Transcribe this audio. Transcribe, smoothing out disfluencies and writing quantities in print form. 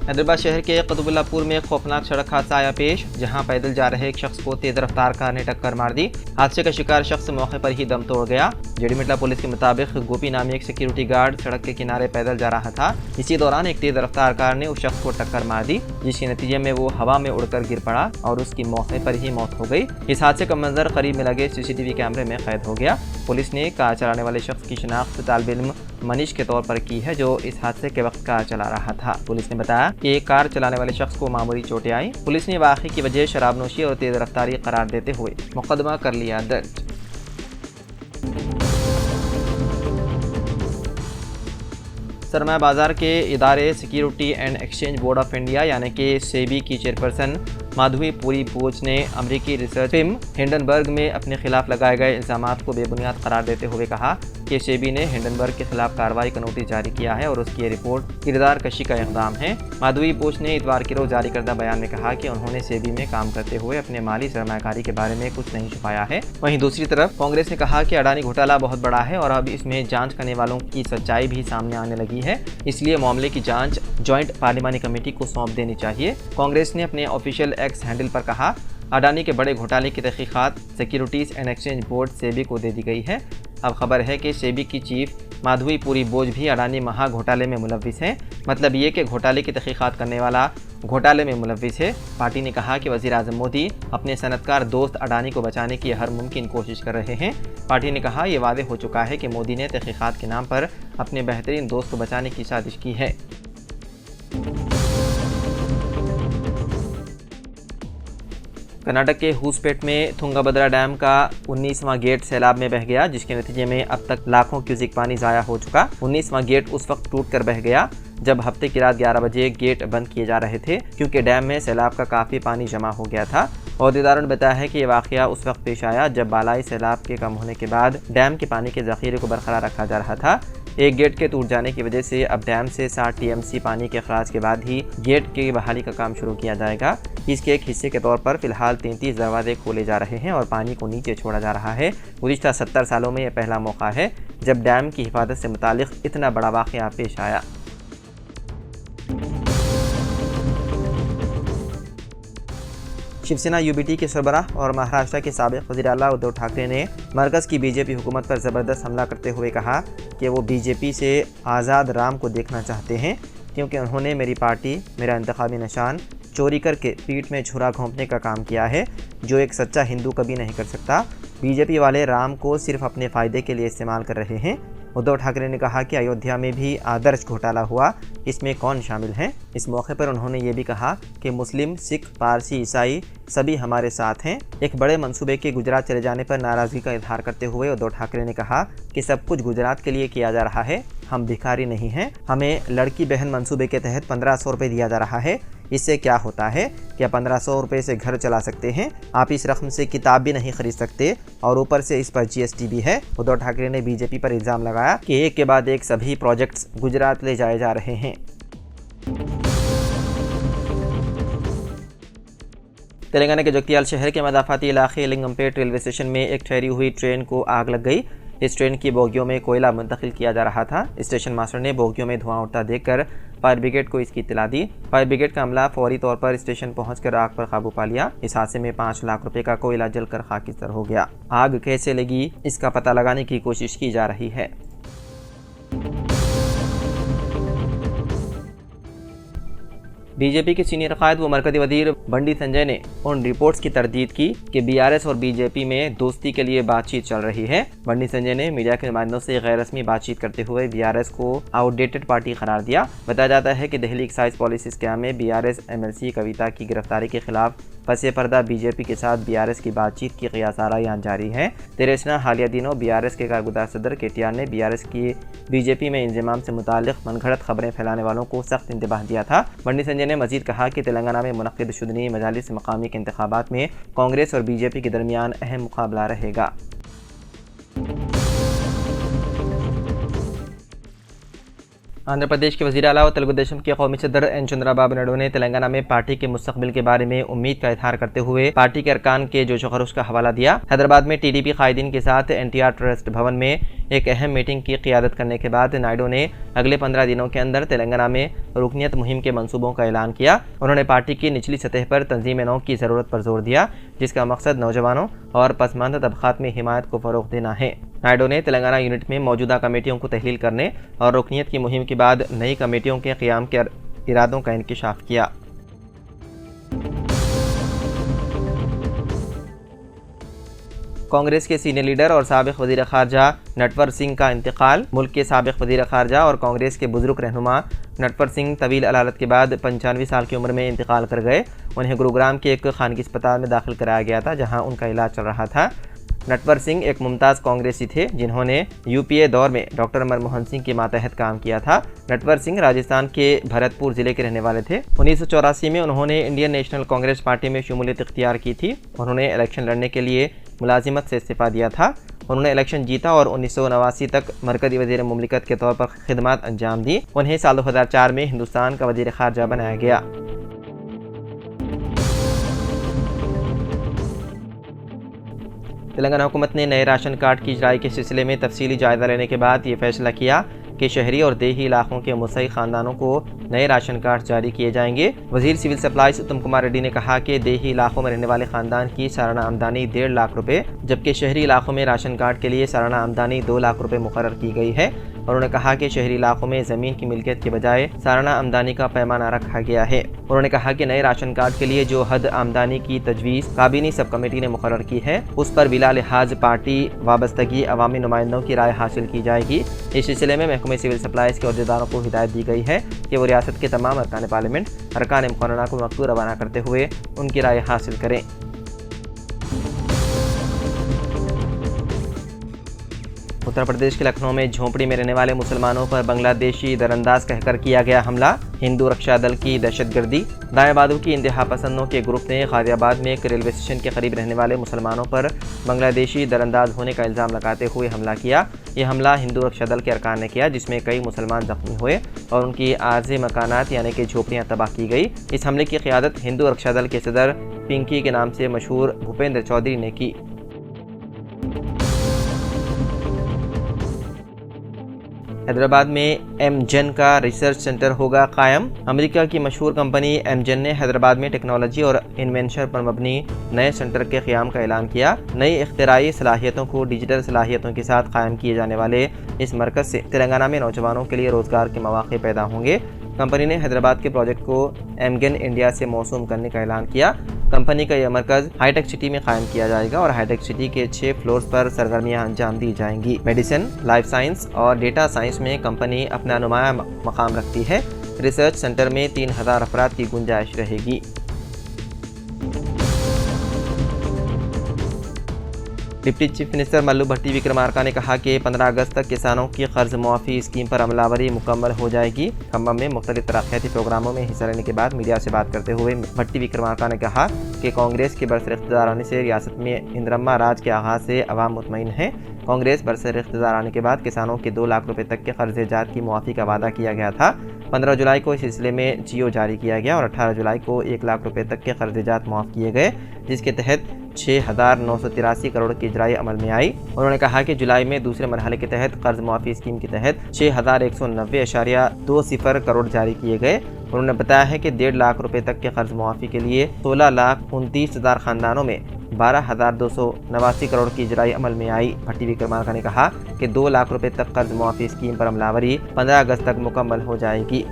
हैदराबाद शहर के कुतुबुल्लाहपुर में खौफनाक सड़क हादसा आया पेश, जहां पैदल जा रहे एक शख्स को तेज रफ्तार कार ने टक्कर मार दी। हादसे का शिकार शख्स मौके पर ही दम तोड़ गया। जेडीमिटला पुलिस के मुताबिक गोपी नामी एक सिक्योरिटी गार्ड सड़क के किनारे पैदल जा रहा था। इसी दौरान एक तेज रफ्तार कार ने उस शख्स को टक्कर मार दी, जिसके नतीजे में वो हवा में उड़कर गिर पड़ा और उसकी मौके पर ही मौत हो गई। इस हादसे का मंजर करीब में लगे सीसीटीवी कैमरे में कैद हो गया। पुलिस ने कार चलाने वाले शख्स की शिनाख्त तालिब इल्म मनीष के तौर पर की है, जो इस हादसे के वक्त कार चला रहा था। पुलिस ने बताया कि कार चलाने वाले शख्स को मामूली चोटें आई। पुलिस ने वाक़ई की वजह शराबनोशी और तेज रफ्तारी करार देते हुए मुकदमा कर लिया दर्ज। सरमाया बाजार के इदारे security and exchange board of India यानी कि सेबी की चेयरपर्सन माधवी पुरी बोज ने अमेरिकी रिसर्च फर्म हिंडनबर्ग में अपने खिलाफ लगाए गए इल्ज़ामात को बेबुनियाद करार देते हुए कहा कि सेबी ने हिंडनबर्ग के खिलाफ कार्रवाई का नोटिस जारी किया है और उसकी ये रिपोर्ट किरदार कशी का इक़दाम है। माधवी बोज ने इतवार की रोज़ जारी करदा बयान में कहा कि उन्होंने सेबी में काम करते हुए अपने माली सरमायाकारी के बारे में कुछ नहीं छुपाया है। वहीं दूसरी तरफ कांग्रेस ने कहा कि अडानी घोटाला बहुत बड़ा है और अब इसमें जाँच करने वालों की सच्चाई भी सामने आने लगी है, इसलिए मामले की जाँच ज्वाइंट पार्लिमानी कमेटी को सौंप देनी चाहिए। कांग्रेस ने अपने ऑफिशियल एक्स हैंडल पर कहा, अडानी के बड़े घोटाले की तहकीकात securities and exchange board SEBI को दे दी गई है। अब खबर है कि सेबी की चीफ माधवी पुरी बोज भी अडानी महा घोटाले में मुलव्विस है। मतलब ये कि घोटाले की तहकीकात करने वाला घोटाले में मुलव्विस है। पार्टी ने कहा कि वज़ीर आज़म मोदी अपने सनतकार दोस्त अडानी को बचाने की हर मुमकिन कोशिश कर रहे हैं। पार्टी ने कहा यह वादे हो चुका है कि मोदी ने तहकीकात के नाम पर अपने बेहतरीन दोस्त को बचाने की साजिश की है। कर्नाटक के हुसपेट में तुंगभद्रा डैम का 19वां गेट सैलाब में बह गया, जिसके नतीजे में अब तक लाखों क्यूसिक पानी ज़ाया हो चुका। 19वां गेट उस वक्त टूट कर बह गया जब हफ्ते की रात 11 बजे गेट बंद किए जा रहे थे, क्योंकि डैम में सैलाब का काफ़ी पानी जमा हो गया था। अहदेदारों ने बताया है कि ये वाक़या उस वक्त पेश आया जब बालाई सैलाब के कम होने के बाद डैम के पानी के ज़ख़ीरे को बरकरार रखा जा रहा था। एक गेट के टूट जाने की वजह से अब डैम से 60 टीएमसी पानी के अखराज के बाद ही गेट की बहाली का काम शुरू किया जाएगा। इसके एक हिस्से के तौर पर फिलहाल 33 दरवाजे खोले जा रहे हैं और पानी को नीचे छोड़ा जा रहा है। गुज़िश्ता 70 सालों में यह पहला मौका है जब डैम की हिफाजत से मुतालिक इतना बड़ा वाक़या पेश आया। शिवसेना यूबीटी के सरबराह और महाराष्ट्र के साबिक़ वज़ीर आला उद्धव ठाकरे ने मरकज़ की बीजेपी हुकूमत पर ज़बरदस्त हमला करते हुए कहा कि वो बीजेपी से आज़ाद राम को देखना चाहते हैं, क्योंकि उन्होंने मेरी पार्टी, मेरा इंतखाबी निशान चोरी करके पीठ में छुरा घोंपने का काम किया है, जो एक सच्चा हिंदू कभी नहीं कर सकता। बीजेपी वाले राम को सिर्फ अपने फ़ायदे के लिए इस्तेमाल कर रहे हैं। उद्धव ठाकरे ने कहा कि अयोध्या में भी आदर्श घोटाला हुआ, इसमें कौन शामिल हैं। इस मौके पर उन्होंने ये भी कहा कि मुस्लिम, सिख, पारसी, ईसाई सभी हमारे साथ हैं। एक बड़े मंसूबे के गुजरात चले जाने पर नाराज़गी का इजहार करते हुए उद्धव ठाकरे ने कहा कि सब कुछ गुजरात के लिए किया जा रहा है, हम भिखारी नहीं हैं। हमें लड़की बहन मंसूबे के तहत 1500 रुपये दिया जा रहा है। इससे क्या होता है? क्या 1500 रुपये से घर चला सकते हैं? आप इस रकम से किताब भी नहीं खरीद सकते और ऊपर से इस पर GST भी है। उद्धव ठाकरे ने बीजेपी पर इल्ज़ाम लगाया कि एक के बाद एक सभी प्रोजेक्ट्स गुजरात ले जाए जा रहे हैं। तेलंगाना के जगतियाल शहर के मदाफाती इलाके लिंगमपेट रेलवे स्टेशन में एक ठहरी हुई ट्रेन को आग लग गई। इस ट्रेन की बोगियों में कोयला मुंतकिल किया जा रहा था। स्टेशन मास्टर ने बोगियों में धुआं उठता देखकर फायर ब्रिगेड को इसकी इत्तला दी। फायर ब्रिगेड का अमला फौरी तौर पर स्टेशन पहुंचकर आग पर काबू पा लिया। इस हादसे में 5 लाख रुपए का कोयला जलकर खाकिस्तान हो गया। आग कैसे लगी, इसका पता लगाने की कोशिश की जा रही है। बीजेपी के सीनियर कायद व मरकज़ी वज़ीर बंडी संजय ने उन रिपोर्ट्स की तरदीद की कि बीआरएस और बीजेपी में दोस्ती के लिए बातचीत चल रही है। बंडी संजय ने मीडिया के नुमाइंदों से गैर रस्मी बातचीत करते हुए बीआरएस को आउटडेटेड पार्टी करार दिया। बताया जाता है कि दिल्ली एक्साइज पॉलिसी स्कैम में बीआरएस MLC कविता की गिरफ्तारी के खिलाफ पसे पर्दा बीजेपी के साथ बीआरएस की बातचीत की क़ियासारायान जारी है। तेरेसना हालिया दिनों बीआरएस के कारगुजार सदर KTR ने बीआरएस की बीजेपी में इंज़माम से मुताल्लिक़ मनगढ़ंत खबरें फैलाने वालों को सख्त इंतबाह दिया था। बंडी संजय ने मजीद कहा कि तेलंगाना में मुनक़्क़िद शुदनी मजालिस मकामी के इंतखाबात में कांग्रेस और बीजेपी के दरमियान अहम मुकाबला रहेगा। आंध्र प्रदेश के वज़ीर आला और तेलुगु देशम के कौमी सदर एन चंद्राबाबू नायडू ने तेलंगाना में पार्टी के मुस्तकबिल के बारे में उम्मीद का इजहार करते हुए पार्टी के अरकान के जोश खरोश का हवाला दिया। हैदराबाद में टीडीपी कायदीन के साथ एनटीआर ट्रस्ट भवन में एक अहम मीटिंग की क़ियादत करने के बाद नायडू ने अगले 15 दिनों के अंदर तेलंगाना में रुकनियत मुहिम के मंसूबों का ऐलान किया। उन्होंने पार्टी की निचली सतह पर तंजीम नौ की ज़रूरत पर जोर दिया, जिसका मकसद नौजवानों और पसमानदा तबक़ात में हिमायत को फ़रोग़ देना है। नायडू ने तेलंगाना यूनिट में मौजूदा कमेटियों को तहलील करने और रुकनियत की मुहिम के बाद नई कमेटियों के क़याम के इरादों का इंकिशाफ किया। कांग्रेस के सीनियर लीडर और साबिक़ वज़ीर ख़ारजा नटवर सिंह का इंतकाल। मुल्क के साबिक़ वज़ीर ख़ारजा और कांग्रेस के बुज़ुर्ग रहनुमा नटवर सिंह तवील अलालत के बाद 95 साल की उम्र में इंतकाल कर गए। उन्हें गुरुग्राम के एक खानगी अस्पताल में दाखिल कराया गया था, जहां उनका इलाज चल रहा था। नटवर सिंह एक मुमताज़ कांग्रेसी थे जिन्होंने यूपीए दौर में डॉक्टर मनमोहन सिंह के मातहत काम किया था। नटवर सिंह राजस्थान के भरतपुर ज़िले के रहने वाले थे। 1984 में उन्होंने इंडियन नेशनल कांग्रेस पार्टी में शमूलियत इख्तियार की थी। उन्होंने इलेक्शन लड़ने के लिए मुलाजिमत से इस्तीफ़ा दिया था। उन्होंने इलेक्शन जीता और 1989 तक मरकज़ी वज़ीर मुमलिकत के तौर पर खिदमत अंजाम दी। उन्हें साल 2004 में हिंदुस्तान का वज़ीर ख़ारजा बनाया गया। तेलंगाना हुकूमत ने नए राशन कार्ड की इजराई के सिलसिले में तफसीली जायज़ा लेने के बाद ये फैसला किया कि शहरी और देही इलाकों के मुस्तहिक़ ख़ानदानों को नए राशन कार्ड जारी किए जाएंगे। वज़ीर सिविल सप्लाईज उत्तम कुमार रेड्डी ने कहा कि देही इलाकों में रहने वाले ख़ानदान की सालाना आमदनी 1.5 लाख रुपये, जबकि शहरी इलाकों में राशन कार्ड के लिए सालाना आमदनी 2 लाख रुपये मुकर्रर की गई है। उन्होंने कहा कि शहरी इलाकों में ज़मीन की मिल्कियत के बजाय सालाना आमदनी का पैमाना रखा गया है। उन्होंने कहा कि नए राशन कार्ड के लिए जो हद आमदनी की तजवीज़ काबीनी सब कमेटी ने मुकर्रर की है, उस पर बिला लिहाज पार्टी वाबस्तगी अवामी नुमाइंदों की राय हासिल की जाएगी। इस सिलसिले में महकमे सिविल सप्लाईज के अहदेदारों को हिदायत दी गई है कि वो रियासत के तमाम अरकान पार्लियामेंट अरकान मुकर्ररा को मकतूब रवाना करते हुए उनकी राय हासिल करें। उत्तर प्रदेश के लखनऊ में झोंपड़ी में रहने वाले मुसलमानों पर बांग्लादेशी दरअंदाज कहकर किया गया हमला। हिंदू रक्षा दल की दहशतगर्दी। दाएं बादू की इंतहा पसंदों के ग्रुप ने गाजियाबाद में एक रेलवे स्टेशन के करीब रहने वाले मुसलमानों पर बांग्लादेशी दरअंदाज होने का इल्ज़ाम लगाते हुए हमला किया। यह हमला हिंदू रक्षा दल के अरकान ने किया, जिसमें कई मुसलमान जख्मी हुए और उनकी आर्जी मकानात यानी कि झोपड़ियाँ तबाह की गई। इस हमले की क़ियादत हिंदू रक्षा दल के सदर पिंकी के नाम से मशहूर भूपेंद्र चौधरी ने की। हैदराबाद में एमजेन का रिसर्च सेंटर होगा कायम। अमेरिका की मशहूर कंपनी एमजेन ने हैदराबाद में टेक्नोलॉजी और इन्वेंशन पर मबनी नए सेंटर के क़याम का ऐलान किया। नई इख्तिराई सलाहियतों को डिजिटल सलाहियतों के साथ कायम किए जाने वाले इस मरकज़ से तेलंगाना में नौजवानों के लिए रोज़गार के मौक़े पैदा होंगे। कंपनी ने हैदराबाद के प्रोजेक्ट को एमगेन इंडिया से मौसूम करने का ऐलान किया। कंपनी का यह मरकज़ हाईटेक सिटी में कायम किया जाएगा और हाईटेक सिटी के 6 फ्लोर्स पर सरगर्मियां अंजाम दी जाएंगी। मेडिसिन, लाइफ साइंस और डेटा साइंस में कंपनी अपना नुमाया मकाम रखती है। रिसर्च सेंटर में 3000 अफराद की गुंजाइश रहेगी। डिप्टी चीफ मिनिस्टर मल्लू भट्टी विक्रमार्का ने कहा कि 15 अगस्त तक किसानों की कर्ज मुआफ़ी स्कीम पर अमलावरी मुकम्मल हो जाएगी। खम्मम में मुख्तलिफ तरक्याती प्रोग्रामों में हिस्सा लेने के बाद मीडिया से बात करते हुए भट्टी विक्रमार्का ने कहा कि कांग्रेस के बरसर इख्तियार आने से रियासत में इंदिरम्मा राज के आगाज़ से अवाम मुतमईन है। कांग्रेस बरसर इख्तियार आने के बाद किसानों के 2 लाख रुपए तक के कर्ज़-ए-जात की मुआफ़ी का वादा किया गया था। 15 जुलाई को इस सिलसिले में जियो जारी किया गया और 18 जुलाई को 1 लाख रुपए तक के कर्ज़-ए-जात मुआफ़ किए गए, जिसके तहत 6,983 करोड़ की इजराई अमल में आई। उन्होंने कहा कि जुलाई में दूसरे मरहले के तहत कर्ज मुआफ़ी स्कीम के तहत 6,190.20 करोड़ जारी किए गए। उन्होंने बताया है कि 1.5 लाख रुपए तक के कर्ज मुआफ़ी के लिए 16,29,000 खानदानों में 12,289 करोड़ की इजराई अमल में आई। भट्टी विक्रमार्का ने कहा कि 2 लाख रुपए तक कर्ज मुआफ़ी स्कीम पर अमलावरी 15 अगस्त तक मुकम्मल हो जाएगी।